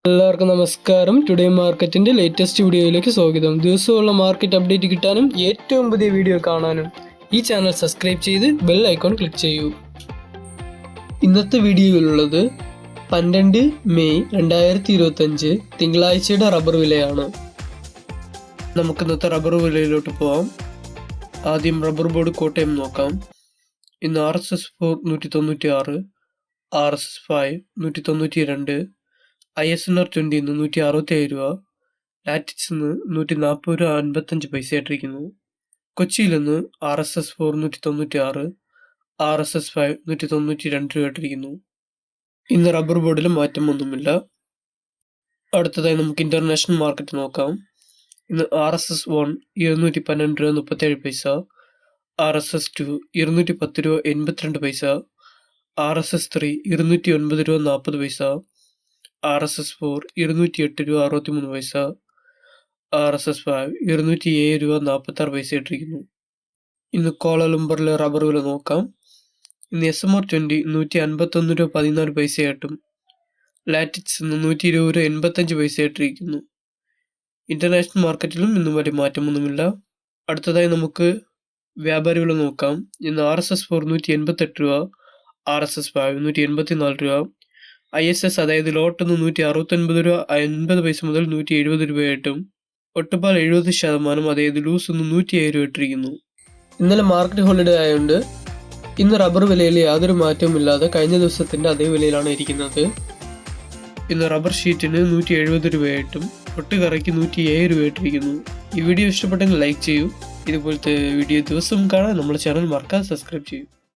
എല്ലാവർക്കും നമസ്കാരം. ടുഡേ മാർക്കറ്റിന്റെ ലേറ്റസ്റ്റ് വീഡിയോയിലേക്ക് സ്വാഗതം. ദിവസമുള്ള മാർക്കറ്റ് അപ്ഡേറ്റ് കിട്ടാനും ഏറ്റവും പുതിയ വീഡിയോ കാണാനും ഈ ചാനൽ സബ്സ്ക്രൈബ് ചെയ്ത് ബെൽ ഐക്കോൺ ക്ലിക്ക് ചെയ്യൂ. ഇന്നത്തെ വീഡിയോയിലുള്ളത് 12 മെയ് 2025 തിങ്കളാഴ്ചയുടെ റബ്ബർ വിലയാണ്. നമുക്ക് ഇന്നത്തെ റബ്ബർ വിലയിലോട്ട് പോവാം. ആദ്യം റബ്ബർ ബോർഡ് കോട്ടയം നോക്കാം. ഇന്ന് RSS4 196, RSS5 192, ISNR 20 ഇന്ന് 167 രൂപ, ലാറ്റിക്സ് ഇന്ന് 140 രൂപ 55 പൈസ ആയിട്ടിരിക്കുന്നു. കൊച്ചിയിൽ നിന്ന് RSS4 196, RSS5 192 രൂപ ആയിട്ടിരിക്കുന്നു. ഇന്ന് റബ്ബർ ബോർഡിൽ മാറ്റമൊന്നുമില്ല. അടുത്തതായി നമുക്ക് ഇന്റർനാഷണൽ മാർക്കറ്റ് നോക്കാം. ഇന്ന് RSS1 212 രൂപ 37 പൈസ, RSS2 210 രൂപ 82 പൈസ, RSS3 209 രൂപ 40 പൈസ, RSS4 208 രൂപ 63 പൈസ, RSS5 207 രൂപ 46 പൈസ ഇട്ടിരിക്കുന്നു. ഇന്ന് കോലാലംപറിലെ റബ്ബർ വില നോക്കാം. ഇന്ന് SMR 20 151 രൂപ 14 പൈസയായിട്ടും ലാറ്റിക്സ് ഇന്ന് 120 രൂപ 85 പൈസ ഇട്ടിരിക്കുന്നു. ഇന്റർനാഷണൽ മാർക്കറ്റിലും ഇന്നും വലിയ മാറ്റമൊന്നുമില്ല. അടുത്തതായി നമുക്ക് വ്യാപാരി വില നോക്കാം. ഇന്ന് RSS4 188 രൂപ, RSS5 184 രൂപ, ISS അതായത് ലോട്ട് 169 രൂപ 50 പൈസ മുതൽ 170 രൂപയായിട്ടും ഒട്ടുപാൽ 70% അതായത് ലൂസ് 107 രൂപ ഇട്ടിരിക്കുന്നു. ഇന്നലെ മാർക്കറ്റ് ഹോളിഡേ ആയതുകൊണ്ട് ഇന്ന് റബ്ബർ വിലയിൽ യാതൊരു മാറ്റവും ഇല്ലാതെ കഴിഞ്ഞ ദിവസത്തിന്റെ അതേ വിലയിലാണ് ഇരിക്കുന്നത്. ഇന്ന് റബ്ബർ ഷീറ്റിന് 170 രൂപയായിട്ടും ഒട്ടുകറയ്ക്ക് 107 രൂപ ഇട്ടിരിക്കുന്നു. ഈ വീഡിയോ ഇഷ്ടപ്പെട്ടെങ്കിൽ ലൈക്ക് ചെയ്യൂ. ഇതുപോലത്തെ വീഡിയോ ദിവസം കാണാൻ നമ്മുടെ ചാനൽ മറക്കാതെ സബ്സ്ക്രൈബ് ചെയ്യൂ.